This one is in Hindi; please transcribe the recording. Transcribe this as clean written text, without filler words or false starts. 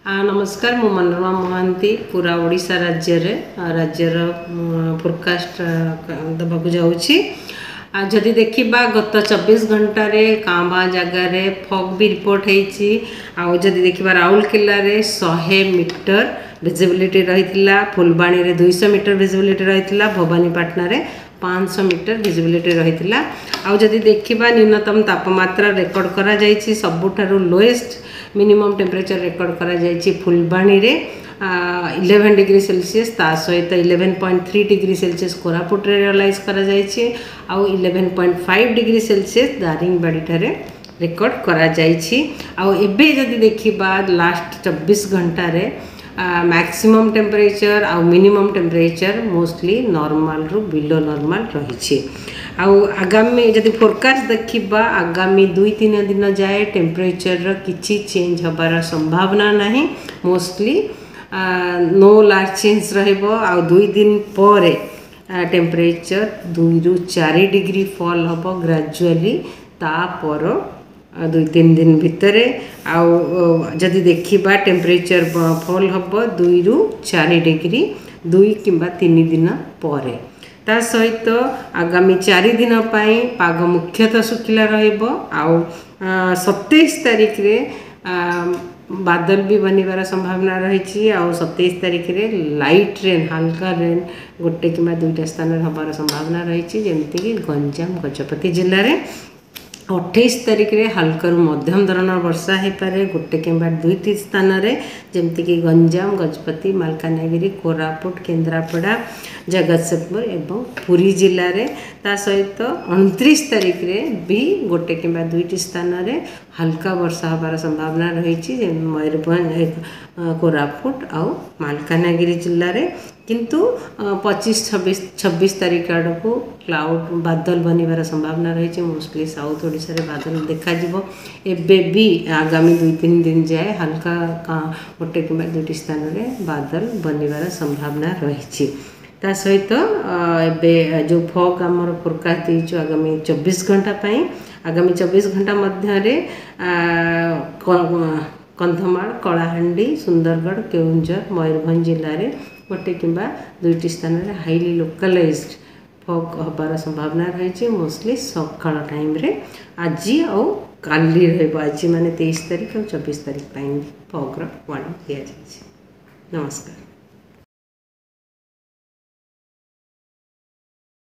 नमस्कार मु मनोरमा महांती पूरा ओडिशा राज्यर फोरकास्ट देवाक जाऊँगी। जदि देखा गत 24 घंटे काँबा जगार फग भी रिपोर्ट होती। जदि देखा राउरकेला 100 मीटर विजिबिलिटी रही, फुलबाणी रे 200 मीटर विजिबिलिटी रही, भवानीपाटना रे 500 मीटर विजिबिलिटी रही। आदि देखा न्यूनतम तापमात्रा रेकर्ड करा जायछि। सबुठारु लोएस्ट मिनिमम टेम्परेचर रेकर्ड करा जायछि फुलबाणी रे 11 डिग्री सेल्सियस, ता सहित 11.3 डिग्री सेल्सियस कोरापुट रे रियलाइज करा जायछि। 11.5 डिग्री सेल्सियस दारिंगबाड़ी ठारे रेकर्ड करा जायछि। एबे जदि देखिबा लास्ट 24 घंटा रे मैक्सिमम टेम्परेचर आ मिनिमम टेम्परेचर मोस्टली नॉर्मल रु बिलो नॉर्मल रही। आगामी जदि फोरकास्ट देखिबा आगामी 2-3 दिन जाए टेम्परेचर किछि चेंज होबार संभावना नहीं। मोस्टली नो लार्ज चेंज रहिबो। 2 दिन पर टेम्परेचर 2 ରୁ 4 डिग्री फॉल होबो ग्रेजुअली तापर 2-3 दिन भितर। जदि देखिबा टेम्परेचर फॉल होबो 2 ରୁ 4 डिग्री 2 किंबा 3 दिन पर। ता सहित आगामी 4 दिन पाई पाग मुख्यतः सुखिला रहिबो। 27 तारीख रे बादल भी बनिबार संभावना रही। 27 तारीख रे लाइट रेन हल्का रेन गोटे किंबा 2टा स्थान हबार संभावना रही, जमती कि गंजाम गजपति जिले में। 28 तारीख रे हल्का मध्यम धरण वर्षा हो पारे गोटे किंबा 2टी स्थान रे, जमती कि गंजाम गजपति मालकानगिरी कोरापुट केन्द्रापड़ा जगतसिंहपुर एवं पुरी जिले में। ता सहित 29 तारीख रे भी गोटे किंबा 2टी स्थान रे हल्का वर्षा होबार संभावना रही, मयूरभंज कोरापुट आउ मालकानगिरी जिले में। किंतु 25-26 तारीख आड़क क्लाउड बादल बनिबार संभावना रही। मोस्टली साउथ ओडिशा रे बादल देखा जिवो। एबे भी आगामी 2-3 दिन जाए हल्का गोटे किंबा 2टी स्थान रे बादल बनिबार संभावना रही। ता सहित एबे जो फग आमर फोरकास्ट देइछु आगामी 24 घंटा पाई, आगामी 24 घंटा मध्य रे कंधमाल कलाहांडी सुंदरगढ़ केउंझर मयूरभंज जिले में गोटे किंबा 2टी स्थान रे हाईली लोकलाइज्ड फग होबार संभावना रही। मोस्टली सकाळ टाइम रे आज काली रहिबो। आज माने 23 तारीख और 24 तारीख फग वार्निंग दिया जायछि। नमस्कार।